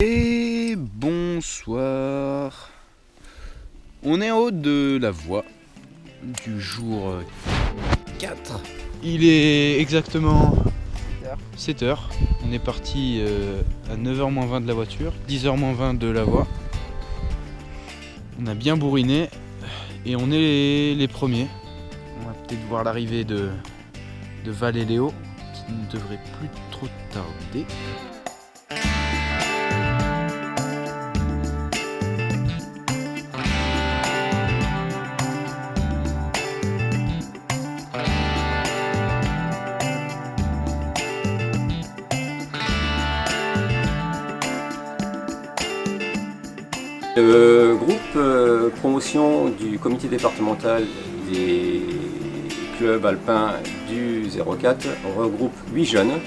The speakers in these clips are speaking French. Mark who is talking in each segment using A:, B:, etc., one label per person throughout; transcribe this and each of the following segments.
A: Et bonsoir. On est en haut de la voie du jour 4. Il est exactement 7h. On est parti à 9h-20 de la voiture, 10h-20 de la voie. On a bien bourriné et on est les premiers. On va peut-être voir l'arrivée de Val et Léo qui ne devrait plus trop tarder.
B: Le groupe promotion du comité départemental des clubs alpins du 04 regroupe 8 jeunes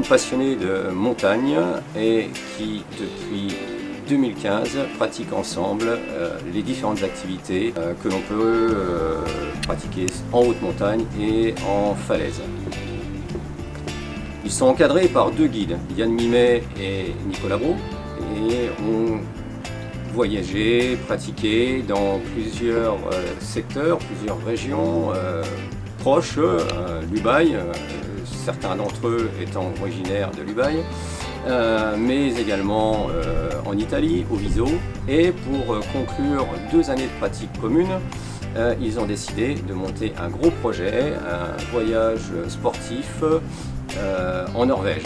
B: passionnés de montagne et qui depuis 2015 pratiquent ensemble les différentes activités que l'on peut pratiquer en haute montagne et en falaise. Ils sont encadrés par 2 guides, Yann Mimet et Nicolas Brault, et ont voyagé, pratiqué dans plusieurs secteurs, plusieurs régions proches, l'Ubaye, certains d'entre eux étant originaires de l'Ubaye, mais également en Italie, au Viso. Et pour conclure 2 années de pratique commune, ils ont décidé de monter un gros projet, un voyage sportif en Norvège.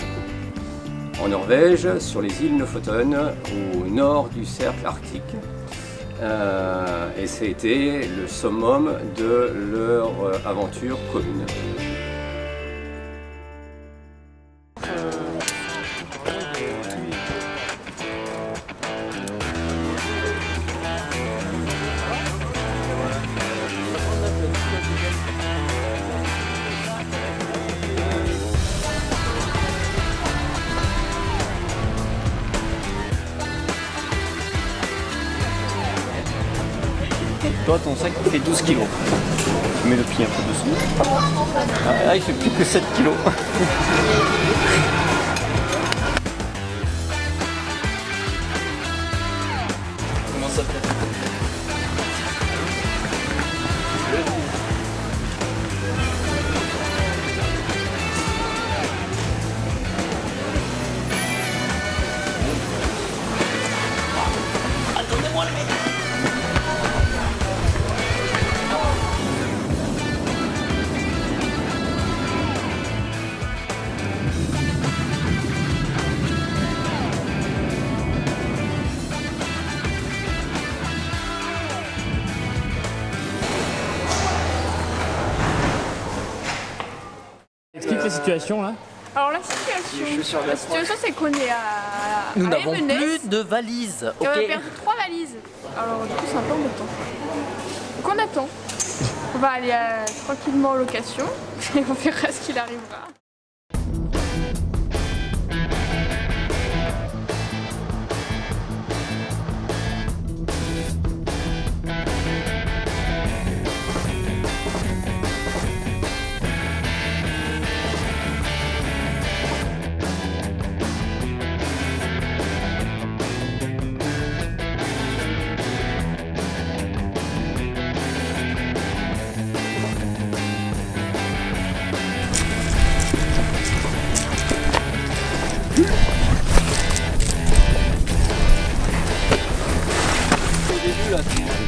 B: En Norvège, sur les îles Lofoten, au nord du cercle arctique. Et c'était le summum de leur aventure commune.
C: Toi, ton sac il fait 12 kg. Tu mets le pied un peu dessous. Ah, il fait plus que 7 kg. Comment ça fait? Attendez-moi le mec.
D: Explique la situation là.
E: Alors la situation c'est qu'on est à
F: Nous n'avons
E: Evenez.
F: plus de valises.
E: Et on a
F: Ok.
E: perdu 3 valises. Alors du coup c'est un peu embêtant. Donc on attend. On va aller tranquillement en location et on verra ce qu'il arrivera.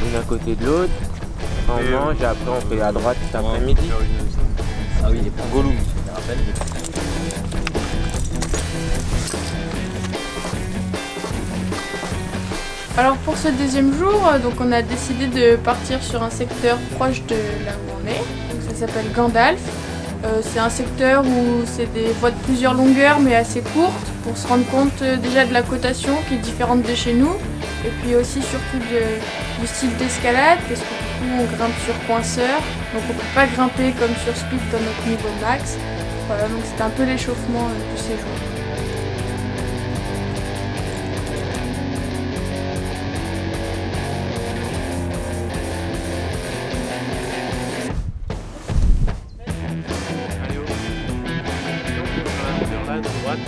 G: L'une à côté de l'autre, on mange et après on fait à droite cet après-midi.
C: Ah oui, il est pour Gollum, tu te rappelles?
E: Alors pour ce deuxième jour, donc on a décidé de partir sur un secteur proche de là où on est. Donc ça s'appelle Gandalf. C'est un secteur où c'est des voies de plusieurs longueurs mais assez courtes pour se rendre compte déjà de la cotation qui est différente de chez nous et puis aussi surtout du style d'escalade parce que du coup on grimpe sur coinceur donc on ne peut pas grimper comme sur speed dans notre niveau max. Voilà donc c'était un peu l'échauffement du séjour.
G: droite.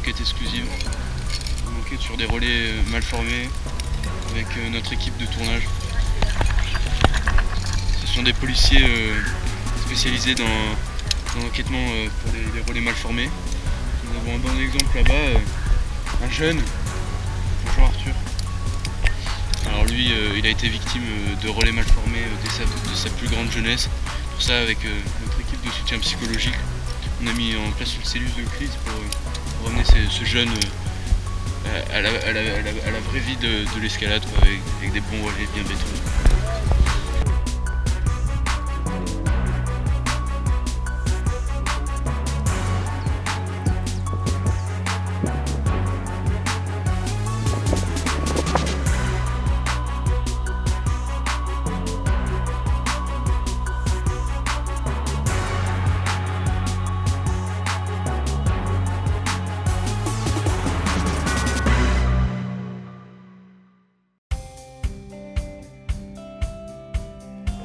D: enquête exclusive. Une enquête sur des relais mal formés avec notre équipe de tournage. Ce sont des policiers spécialisés dans l'enquêtement pour les relais mal formés. Nous avons un bon exemple là-bas, un jeune, bonjour Arthur. Alors lui, il a été victime de relais mal formés de sa plus grande jeunesse. Pour ça, avec notre équipe de soutien psychologique, on a mis en place une cellule de crise pour ramener ce jeune à la vraie vie de l'escalade, avec des bons relais bien bétonnés.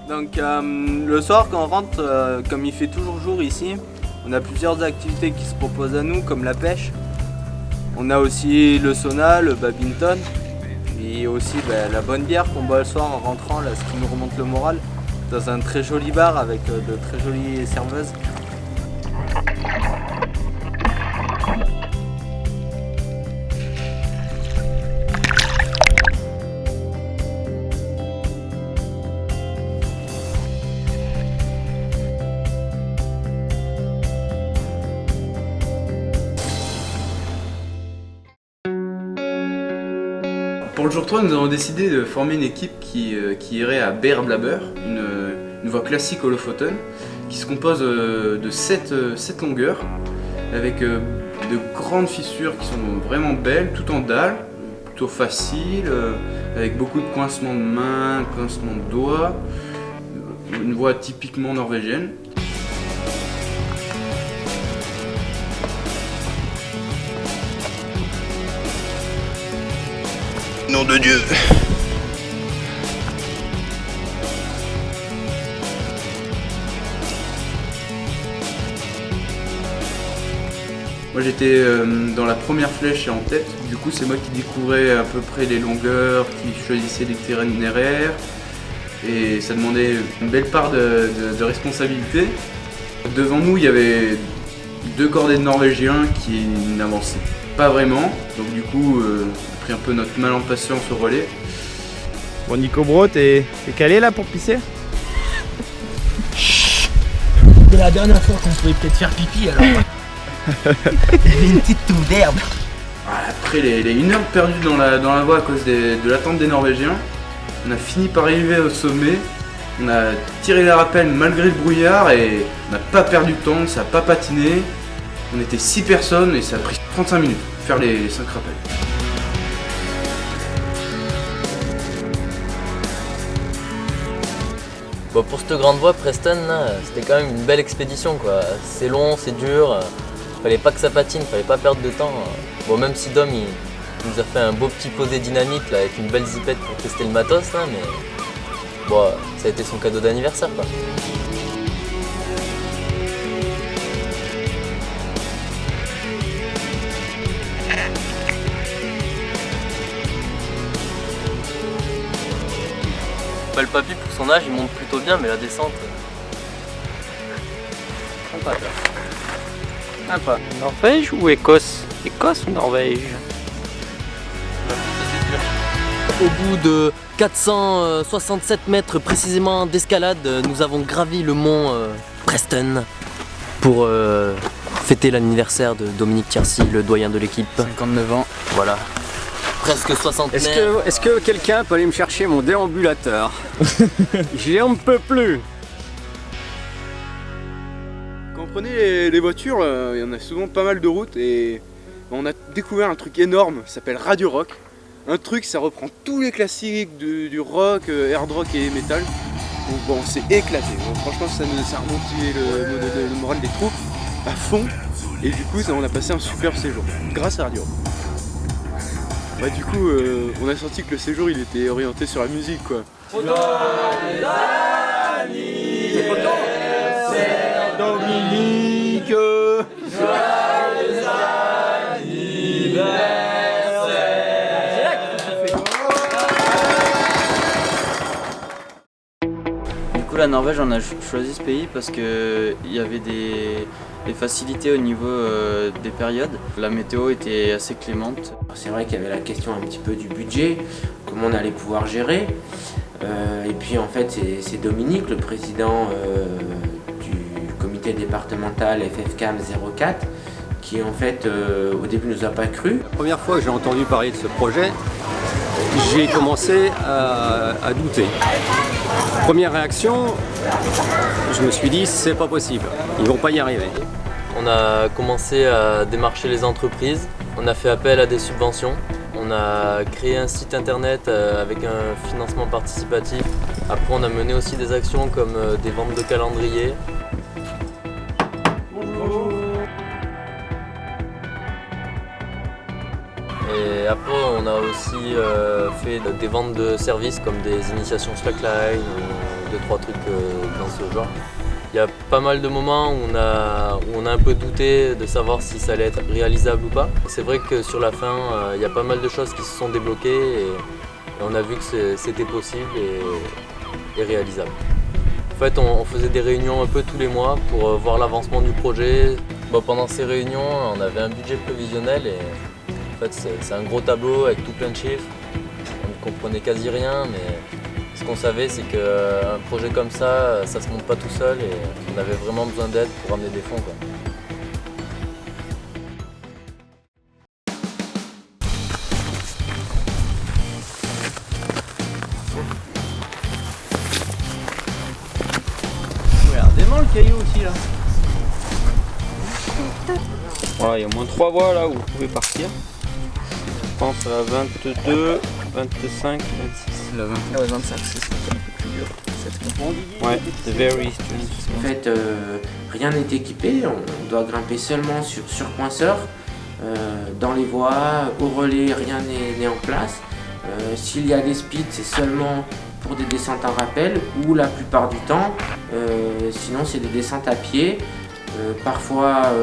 F: Donc le soir quand on rentre, comme il fait toujours jour ici, on a plusieurs activités qui se proposent à nous comme la pêche. On a aussi le sauna, le badminton et aussi la bonne bière qu'on boit le soir en rentrant, là, ce qui nous remonte le moral, dans un très joli bar avec de très jolies serveuses.
A: Pour le jour 3, nous avons décidé de former une équipe qui irait à Beer-Blabber, une voie classique au Lofoten, qui se compose de 7 longueurs, avec de grandes fissures qui sont vraiment belles, tout en dalles, plutôt facile, avec beaucoup de coincements de mains, coincements de doigts, une voie typiquement norvégienne.
D: Nom de Dieu!
A: Moi j'étais dans la première flèche et en tête, du coup c'est moi qui découvrais à peu près les longueurs, qui choisissais l'itinéraire et ça demandait une belle part de responsabilité. Devant nous il y avait 2 cordées de Norvégiens qui n'avançaient pas vraiment, donc du coup on a pris un peu notre mal en patience au relais.
H: Bon Nico Bro, t'es calé là pour pisser?
I: C'est la dernière fois qu'on pouvait peut-être faire pipi alors. Il y avait une petite touffe d'herbe.
A: Après les 1 heure perdues dans la voie à cause de l'attente des Norvégiens, on a fini par arriver au sommet. On a tiré les rappels malgré le brouillard et on n'a pas perdu de temps, ça n'a pas patiné. On était 6 personnes et ça a pris 35 minutes pour faire les 5 rappels.
J: Bon, pour cette grande voie, Preston, c'était quand même une belle expédition, quoi. C'est long, c'est dur, fallait pas que ça patine, fallait pas perdre de temps. Bon, même si Dom il nous a fait un beau petit posé dynamique là, avec une belle zipette pour tester le matos, là, mais bon, ça a été son cadeau d'anniversaire, quoi. Le papy pour son âge il monte plutôt bien, mais la descente...
C: Sympa, sympa. Norvège ou Écosse? Écosse ou Norvège?
J: Au bout de 467 mètres précisément d'escalade, nous avons gravi le mont Preston pour fêter l'anniversaire de Dominique Thiercy, le doyen de l'équipe.
A: 59 ans.
J: Voilà. Presque 60 mètres.
B: Est-ce que quelqu'un peut aller me chercher mon déambulateur? J'en peux plus.
A: Quand on prenait les voitures, il y en a souvent pas mal de routes et on a découvert un truc énorme, ça s'appelle Radio Rock. Un truc, ça reprend tous les classiques du rock, hard rock et metal. Donc bon, on s'est éclaté. Bon, franchement, ça a remonté le moral des troupes à fond. Et du coup, on a passé un super séjour grâce à Radio Rock. Bah du coup, on a senti que le séjour il était orienté sur la musique quoi.
I: Joyeux anniversaire Dominique. Joyeux anniversaire.
K: la Norvège, on a choisi ce pays parce qu'il y avait des facilités au niveau des périodes. La météo était assez clémente.
L: C'est vrai qu'il y avait la question un petit peu du budget, comment on allait pouvoir gérer. Et puis en fait c'est Dominique, le président du comité départemental FFCAM 04, qui en fait au début nous a pas cru.
B: La première fois que j'ai entendu parler de ce projet, j'ai commencé à douter. Première réaction, je me suis dit c'est pas possible, ils vont pas y arriver.
J: On a commencé à démarcher les entreprises, on a fait appel à des subventions. On a créé un site internet avec un financement participatif. Après, on a mené aussi des actions comme des ventes de calendriers.
K: Bonjour.
J: Et après, on a aussi fait des ventes de services comme des initiations slackline ou 2-3 trucs dans ce genre. Il y a pas mal de moments où on a un peu douté de savoir si ça allait être réalisable ou pas. C'est vrai que sur la fin, il y a pas mal de choses qui se sont débloquées et on a vu que c'était possible et réalisable. En fait, on faisait des réunions un peu tous les mois pour voir l'avancement du projet. Bon, pendant ces réunions, on avait un budget prévisionnel et en fait, c'est un gros tableau avec tout plein de chiffres. On ne comprenait quasi rien, mais ce qu'on savait, c'est qu'un projet comme ça se monte pas tout seul et on avait vraiment besoin d'aide pour ramener des fonds, quoi.
C: Regardez-moi le caillou aussi là. Voilà, il y a au moins 3 voies là où vous pouvez partir. Je pense à la 22, 25, 26.
K: La 25, c'est un peu plus dur.
C: Ouais, c'est very strange.
L: En fait, rien n'est équipé, on doit grimper seulement sur poinçeur. Dans les voies, au relais, rien n'est en place. S'il y a des speeds, c'est seulement pour des descentes en rappel ou la plupart du temps, sinon c'est des descentes à pied, parfois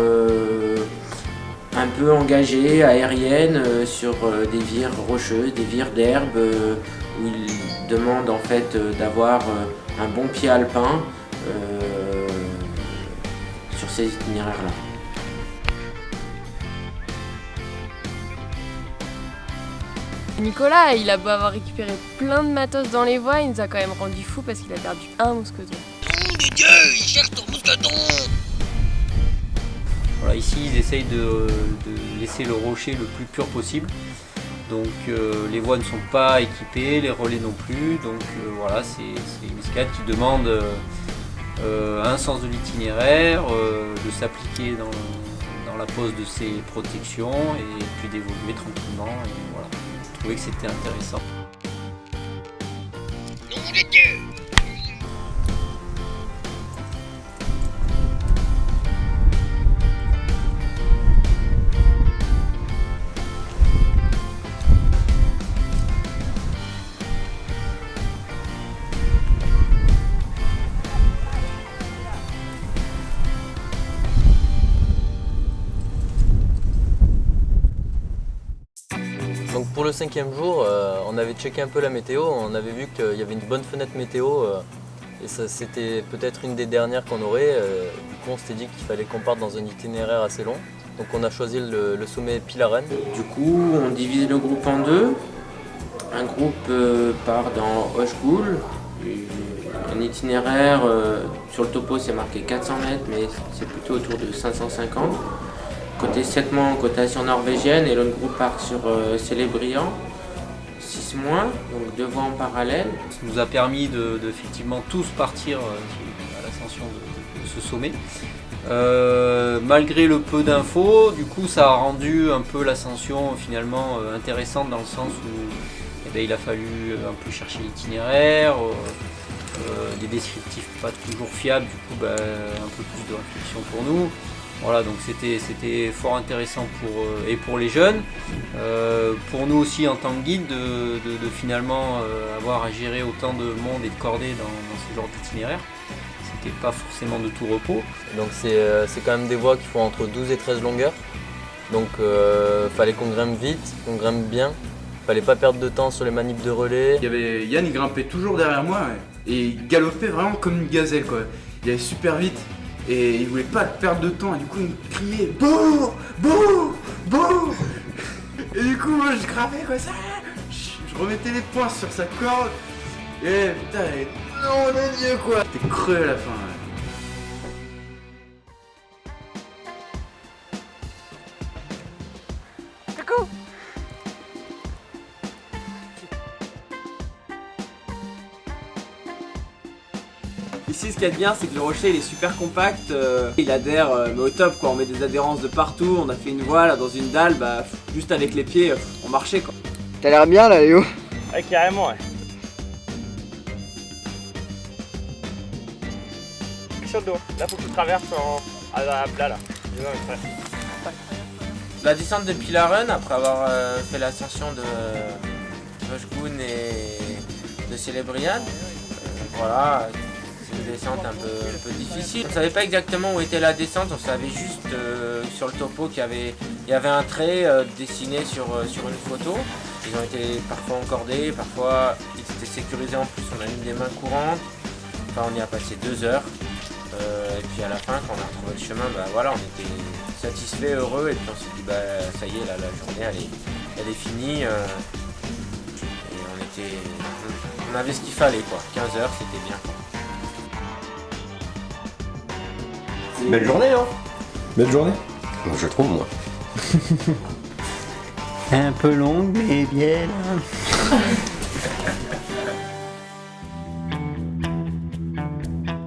L: un peu engagées, aériennes, sur des vires rocheuses, des vires d'herbe, où ils demandent en fait d'avoir un bon pied alpin sur ces itinéraires-là.
M: Nicolas, il a beau avoir récupéré plein de matos dans les voies, il nous a quand même rendu fou parce qu'il a perdu un mousqueton.
I: Nom de Dieu, il cherche ton mousqueton!
C: Voilà, ici ils essayent de laisser le rocher le plus pur possible. Donc les voies ne sont pas équipées, les relais non plus. Donc voilà, c'est une escalade qui demande un sens de l'itinéraire, de s'appliquer dans la pose de ses protections et puis d'évoluer tranquillement. Et voilà, je trouvais que c'était intéressant.
I: Nom de Dieu!
J: Donc pour le 5e jour, on avait checké un peu la météo, on avait vu qu'il y avait une bonne fenêtre météo et ça c'était peut-être une des dernières qu'on aurait. Du coup on s'était dit qu'il fallait qu'on parte dans un itinéraire assez long. Donc on a choisi le sommet Pilaren.
L: Du coup on divise le groupe en deux. Un groupe part dans Hochgul, un itinéraire, sur le topo c'est marqué 400 mètres mais c'est plutôt autour de 550. Côté Setman, cotation norvégienne, et l'autre groupe part sur Célébriand, 6 mois, donc 2 voies en parallèle.
C: Ça nous a permis de effectivement tous partir à l'ascension de ce sommet. Malgré le peu d'infos, du coup ça a rendu un peu l'ascension finalement intéressante dans le sens où il a fallu un peu chercher l'itinéraire, des descriptifs pas toujours fiables, du coup un peu plus de réflexion pour nous. Voilà, donc c'était fort intéressant pour les jeunes, pour nous aussi en tant que guide de finalement avoir à gérer autant de monde et de cordées dans ce genre d'itinéraire. C'était pas forcément de tout repos.
J: Donc c'est quand même des voies qui font entre 12 et 13 longueurs. Donc fallait qu'on grimpe vite, qu'on grimpe bien. Fallait pas perdre de temps sur les manips de relais.
A: Il y avait Yann, il grimpait toujours derrière moi et il galopait vraiment comme une gazelle quoi. Il allait super vite et il voulait pas perdre de temps et du coup il me criait bourre, bourre, bourre. Et du coup moi je grimpais comme ça, je remettais les poings sur sa corde et putain, non mon dieu quoi. T'es creux à la fin. Ouais.
F: Ici, ce qu'il y a de bien, c'est que le rocher il est super compact, il adhère mais au top quoi. On met des adhérences de partout, on a fait une voie là dans une dalle, bah juste avec les pieds, on marchait quoi.
N: T'as l'air bien là Léo?
H: Ouais, carrément ouais. Sur le dos, là faut que tu traverses à plat là.
L: La descente depuis la run, après avoir fait l'ascension de Hochgoun et de Célébriade, voilà. Une descente un peu difficile. On ne savait pas exactement où était la descente, on savait juste sur le topo qu'il y avait un trait dessiné sur une photo. Ils ont été parfois encordés, parfois ils étaient sécurisés en plus, on a eu des mains courantes. Enfin, on y a passé 2 heures. Et puis à la fin, quand on a retrouvé le chemin, bah, voilà, on était satisfaits, heureux, et puis on s'est dit bah ça y est, là, la journée elle est finie. Et on avait ce qu'il fallait quoi. 15 heures, c'était bien quoi.
B: Belle journée, hein?
O: Belle journée?
B: Je trouve, moi.
I: Un peu longue, mais bien.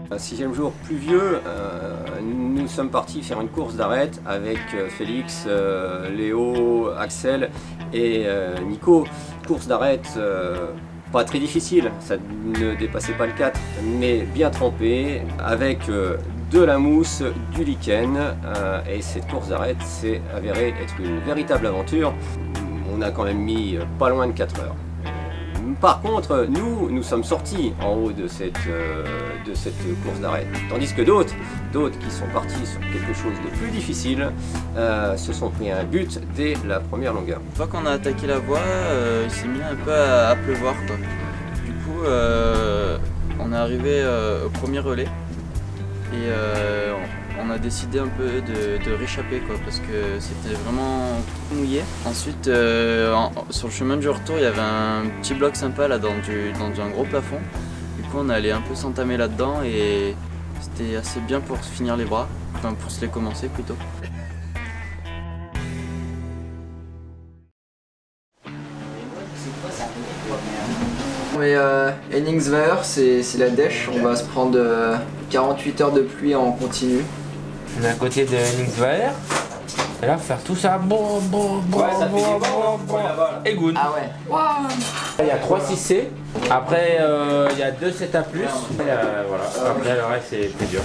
B: Un 6e jour pluvieux, nous sommes partis faire une course d'arête avec Félix, Léo, Axel et Nico. Course d'arête pas très difficile, ça ne dépassait pas le 4, mais bien trempé, avec de la mousse, du lichen, et cette course d'arête s'est avérée être une véritable aventure. On a quand même mis pas loin de 4 heures. Par contre, nous sommes sortis en haut de cette course d'arête, tandis que d'autres qui sont partis sur quelque chose de plus difficile se sont pris un but dès la première longueur.
K: Une fois qu'on a attaqué la voie, il s'est mis un peu à pleuvoir quoi. Du coup, on est arrivé au premier relais et on a décidé un peu de réchapper quoi, parce que c'était vraiment mouillé. Ensuite, sur le chemin du retour, il y avait un petit bloc sympa là dans un gros plafond. Du coup, on allait un peu s'entamer là-dedans et c'était assez bien pour se finir les bras, enfin pour se les commencer plutôt.
N: Mais Henningsver, c'est la dèche, on va se prendre 48 heures de pluie en continu.
L: On est à côté de Henningsver. Et là, faire tout ça, et Goun.
N: Ah ouais.
L: Wow. Il y a 3 6C, après il y a 2 7A+, voilà. Après le reste c'est plus dur.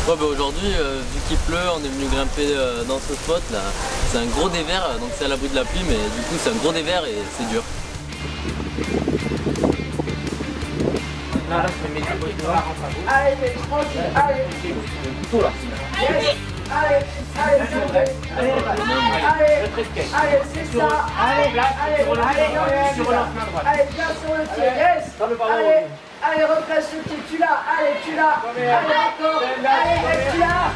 J: Ouais, bah aujourd'hui, vu qu'il pleut, on est venu grimper dans ce spot là. C'est un gros dévers, donc c'est à l'abri de la pluie, mais du coup c'est un gros dévers et c'est dur.
P: Allez, mais tranquille, allez. Allez, c'est ça. Allez, bien sur le pied, yes. Allez, represse le pied, tu l'as, allez, tu l'as. Allez, encore, allez, tu l'as.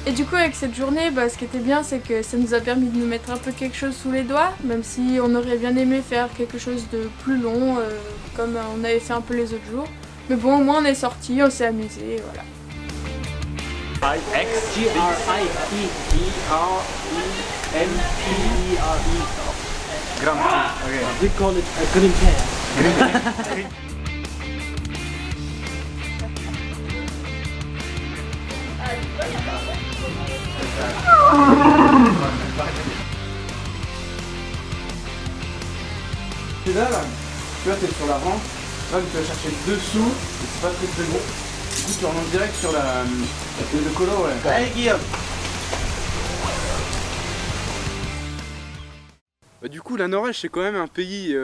E: Et du coup avec cette journée, ce qui était bien c'est que ça nous a permis de nous mettre un peu quelque chose sous les doigts, même si on aurait bien aimé faire quelque chose de plus long, comme on avait fait un peu les autres jours. Mais bon, au moins on est sortis, on s'est amusé, voilà.
I: I-X-G-R-I-P-P-R-E-M-P-E-R-E. Grand Prix. Okay. We call it a green pair.
A: pédales, tu vois, t'es sur la rampe, là tu vas chercher le dessous, et c'est pas très bon. Du coup tu remontes direct sur le colo, ouais. Allez Guillaume. Bah, du coup la Norvège c'est quand même un pays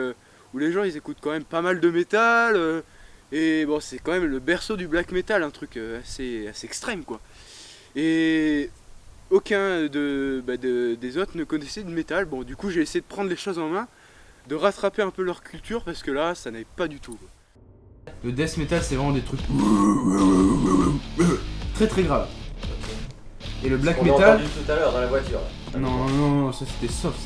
A: où les gens ils écoutent quand même pas mal de métal, et bon c'est quand même le berceau du black metal, un truc assez extrême quoi. Et aucun des autres ne connaissait de métal. Bon, du coup, j'ai essayé de prendre les choses en main, de rattraper un peu leur culture parce que là, ça n'allait pas du tout. Le death metal, c'est vraiment des trucs très très graves. Et le black metal.
J: On l'a entendu tout à l'heure dans la voiture.
A: Non, ça c'était soft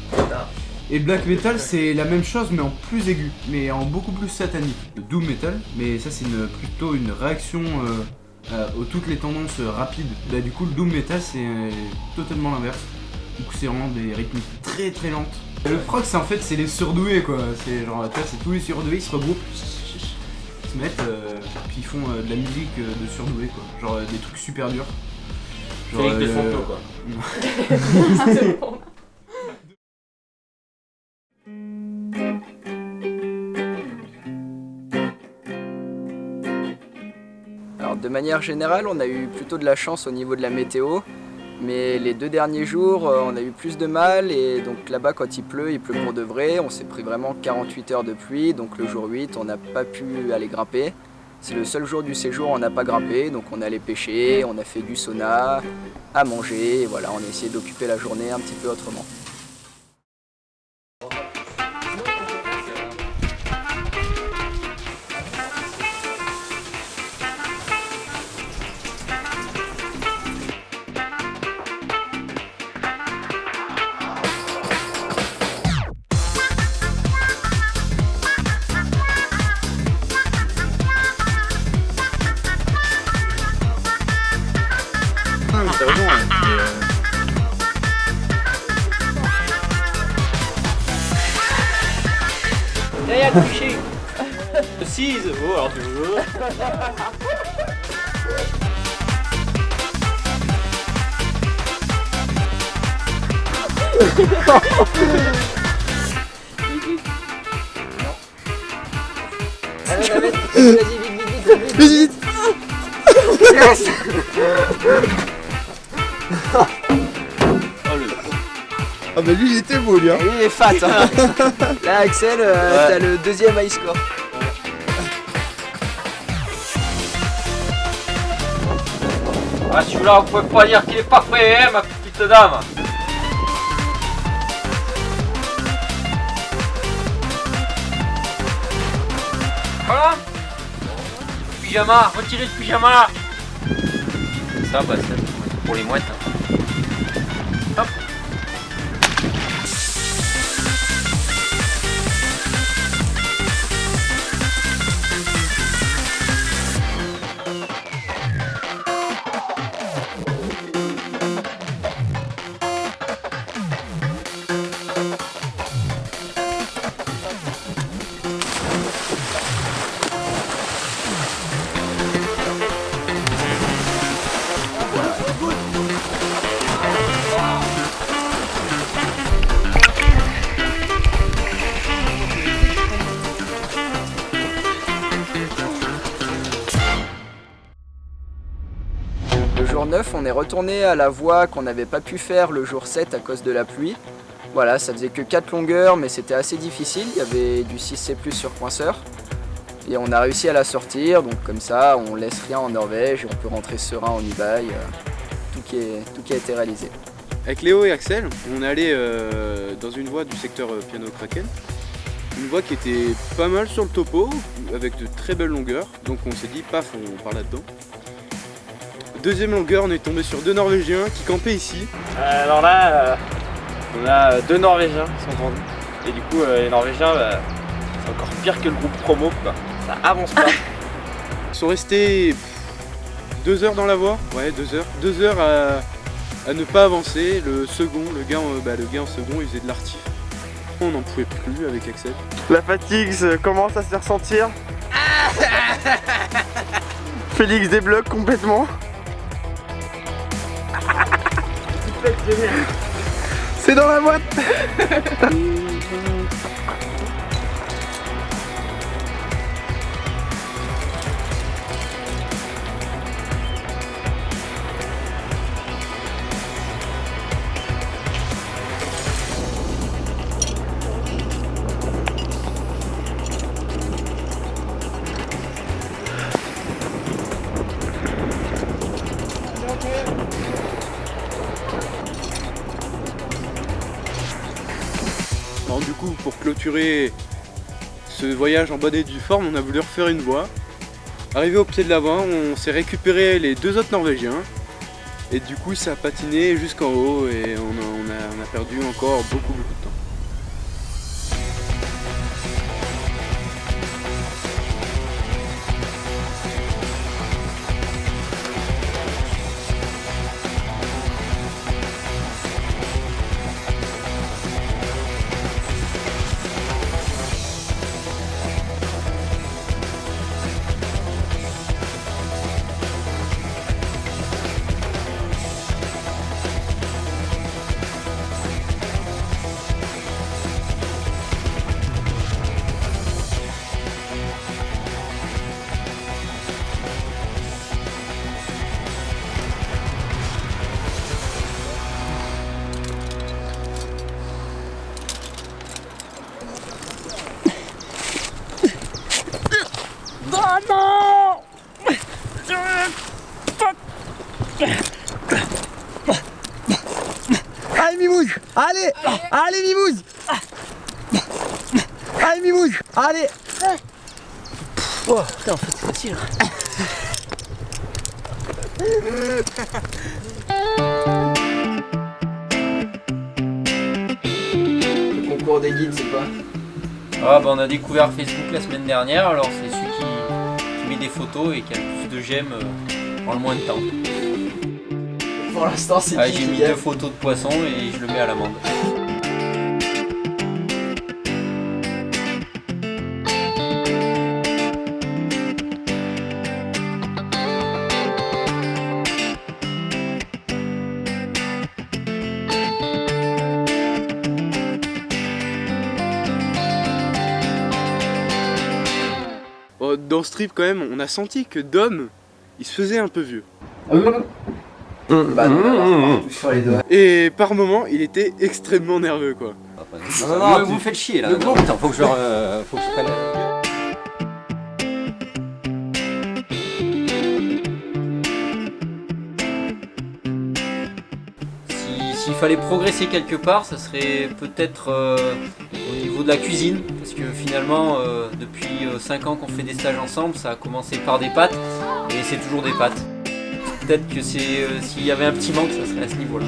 A: ça. Et le black metal, c'est la même chose mais en plus aigu, mais en beaucoup plus satanique. Le doom metal, mais ça c'est plutôt une réaction aux toutes les tendances rapides. Bah, du coup le doom metal c'est totalement l'inverse. Du coup c'est vraiment des rythmiques très très lentes. Et le prog c'est en fait c'est les surdoués quoi. C'est genre c'est tous les surdoués ils se regroupent, ils se mettent puis ils font de la musique de surdoués quoi. Genre des trucs super durs. Genre
J: Félix Desfonteaux quoi.
N: Alors de manière générale, on a eu plutôt de la chance au niveau de la météo, mais les 2 derniers jours, on a eu plus de mal et donc là-bas quand il pleut pour de vrai. On s'est pris vraiment 48 heures de pluie, donc le jour 8, on n'a pas pu aller grimper. C'est le seul jour du séjour où on n'a pas grimpé, donc on est allé pêcher, on a fait du sauna, à manger, et voilà, on a essayé d'occuper la journée un petit peu autrement.
C: Derrière le cliché. 6. Oh alors tu veux.
N: Allez, vas-y, vite. Yes.
H: Ah bah lui il était beau lui hein.
N: Et lui il est fat hein. Là Axel, t'as le 2e high score.
C: Ah celui-là vous pouvez pas dire qu'il est pas prêt hein, ma petite dame. Voilà. Pyjama, retirez le pyjama. Ça bah c'est pour les mouettes hein. Hop.
N: Le jour 9, on est retourné à la voie qu'on n'avait pas pu faire le jour 7 à cause de la pluie. Voilà, ça faisait que 4 longueurs, mais c'était assez difficile. Il y avait du 6C+ sur coinceur. Et on a réussi à la sortir, donc comme ça, on laisse rien en Norvège et on peut rentrer serein en Ubaye. Tout qui a été réalisé.
A: Avec Léo et Axel, on est allé dans une voie du secteur Piano Kraken. Une voie qui était pas mal sur le topo, avec de très belles longueurs. Donc on s'est dit, paf, on part là-dedans. Deuxième longueur, on est tombé sur 2 Norvégiens qui campaient ici.
H: Alors là, on a 2 Norvégiens qui sont vendus. Et du coup, les Norvégiens, c'est encore pire que le groupe promo, quoi. Ça avance pas.
A: Ils sont restés 2 heures dans la voie. Ouais, 2 heures. 2 heures à ne pas avancer. Le gars en second, il faisait de l'artif. On n'en pouvait plus avec Axel.
H: La fatigue commence à se faire sentir. Félix débloque complètement. C'est dans la boîte.
D: pour clôturer ce voyage en bonne et due forme, on a voulu refaire une voie. Arrivé au pied de la voie, on s'est récupéré les 2 autres Norvégiens. Et du coup, ça a patiné jusqu'en haut et on a perdu encore beaucoup de temps.
I: Allez Mimouze, allez, allez Mimouze, allez Mimouze, allez. Oh putain, en fait c'est facile.
N: Le concours des guides, c'est quoi?
C: Ah bah on a découvert Facebook la semaine dernière, alors c'est celui qui met des photos et qui a le plus de j'aime en le moins de temps.
N: Pour l'instant c'est
C: ah, j'ai mis 2 photos de poissons et je le mets à l'amende.
D: Dans ce trip quand même, on a senti que Dom, il se faisait un peu vieux. Et par moments, il était extrêmement nerveux quoi.
B: Non, vous me faites chier là. Attends, faut que je prenne.
C: S'il fallait progresser quelque part, ça serait peut-être au niveau de la cuisine, parce que finalement, depuis 5 ans qu'on fait des stages ensemble, ça a commencé par des pâtes, et c'est toujours des pâtes. Peut-être que s'il y avait un petit manque, ça serait à ce niveau-là.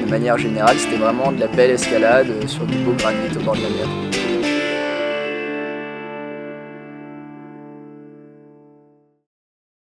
N: De manière générale, c'était vraiment de la belle escalade sur du beau granit au bord de la mer.